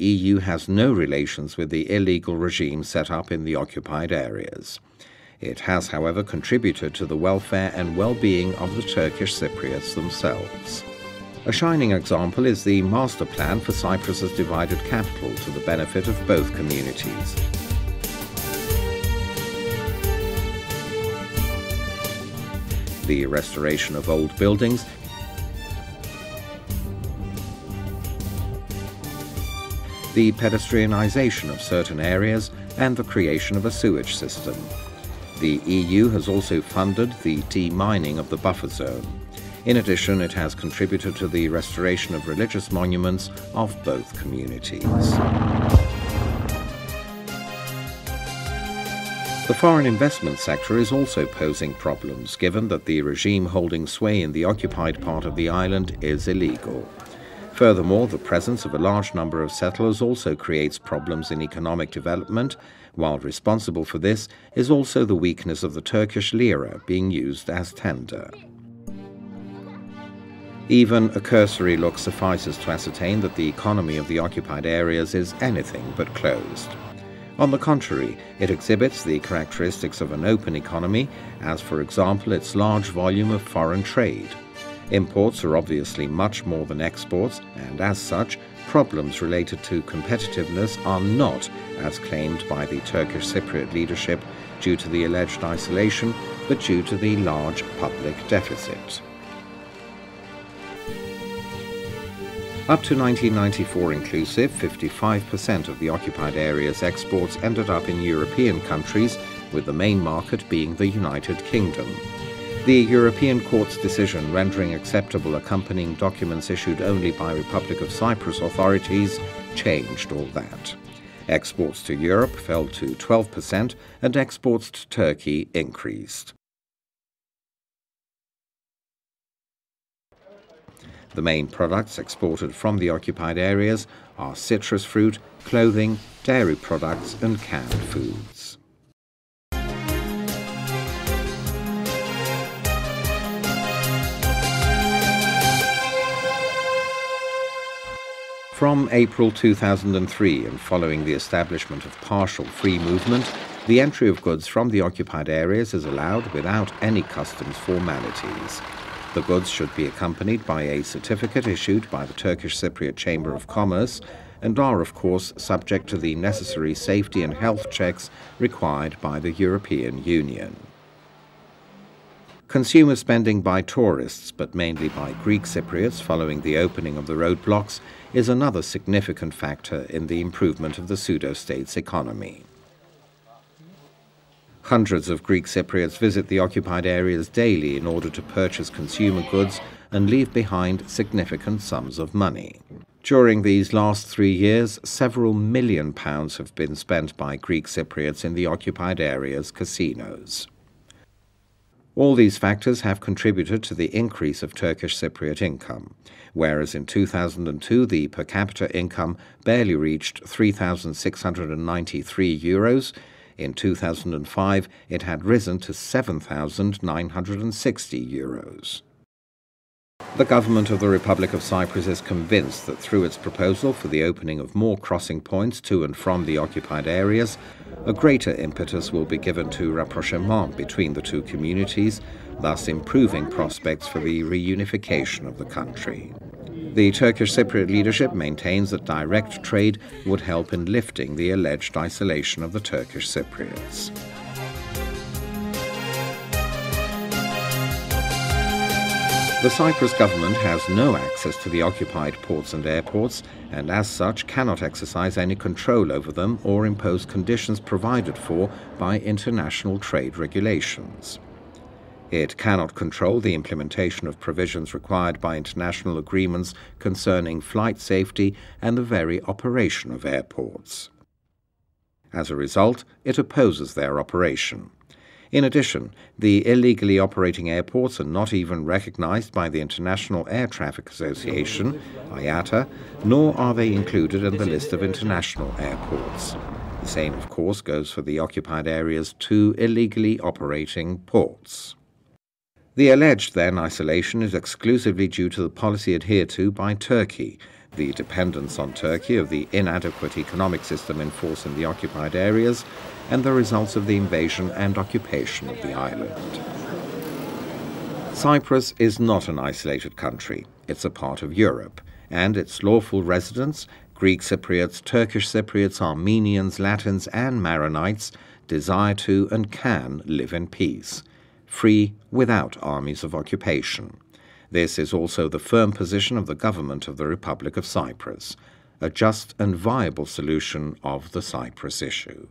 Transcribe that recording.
EU has no relations with the illegal regime set up in the occupied areas. It has, however, contributed to the welfare and well-being of the Turkish Cypriots themselves. A shining example is the master plan for Cyprus's divided capital to the benefit of both communities. The restoration of old buildings, the pedestrianisation of certain areas, and the creation of a sewage system. The EU has also funded the demining of the buffer zone. In addition, it has contributed to the restoration of religious monuments of both communities. The foreign investment sector is also posing problems, given that the regime holding sway in the occupied part of the island is illegal. Furthermore, the presence of a large number of settlers also creates problems in economic development, while responsible for this is also the weakness of the Turkish lira being used as tender. Even a cursory look suffices to ascertain that the economy of the occupied areas is anything but closed. On the contrary, it exhibits the characteristics of an open economy, as for example its large volume of foreign trade. Imports are obviously much more than exports, and as such, problems related to competitiveness are not, as claimed by the Turkish Cypriot leadership, due to the alleged isolation, but due to the large public deficit. Up to 1994 inclusive, 55% of the occupied area's exports ended up in European countries, with the main market being the United Kingdom. The European Court's decision rendering acceptable accompanying documents issued only by Republic of Cyprus authorities changed all that. Exports to Europe fell to 12% and exports to Turkey increased. The main products exported from the occupied areas are citrus fruit, clothing, dairy products and canned foods. From April 2003 and following the establishment of partial free movement, the entry of goods from the occupied areas is allowed without any customs formalities. The goods should be accompanied by a certificate issued by the Turkish Cypriot Chamber of Commerce and are, of course, subject to the necessary safety and health checks required by the European Union. Consumer spending by tourists, but mainly by Greek Cypriots following the opening of the roadblocks, is another significant factor in the improvement of the pseudo-state's economy. Hundreds of Greek Cypriots visit the occupied areas daily in order to purchase consumer goods and leave behind significant sums of money. During these last 3 years, several million pounds have been spent by Greek Cypriots in the occupied areas' casinos. All these factors have contributed to the increase of Turkish Cypriot income, whereas in 2002 the per capita income barely reached €3,693, in 2005 it had risen to €7,960. The government of the Republic of Cyprus is convinced that through its proposal for the opening of more crossing points to and from the occupied areas, a greater impetus will be given to rapprochement between the two communities, thus improving prospects for the reunification of the country. The Turkish Cypriot leadership maintains that direct trade would help in lifting the alleged isolation of the Turkish Cypriots. The Cyprus government has no access to the occupied ports and airports, and as such cannot exercise any control over them or impose conditions provided for by international trade regulations. It cannot control the implementation of provisions required by international agreements concerning flight safety and the very operation of airports. As a result, it opposes their operation. In addition, the illegally operating airports are not even recognized by the International Air Traffic Association, IATA, nor are they included in the list of international airports. The same, of course, goes for the occupied area's 2 illegally operating ports. The alleged, then, isolation is exclusively due to the policy adhered to by Turkey, the dependence on Turkey of the inadequate economic system in force in the occupied areas, and the results of the invasion and occupation of the island. Cyprus is not an isolated country. It's a part of Europe, and its lawful residents, Greek Cypriots, Turkish Cypriots, Armenians, Latins, and Maronites, desire to and can live in peace, free without armies of occupation. This is also the firm position of the government of the Republic of Cyprus, a just and viable solution of the Cyprus issue.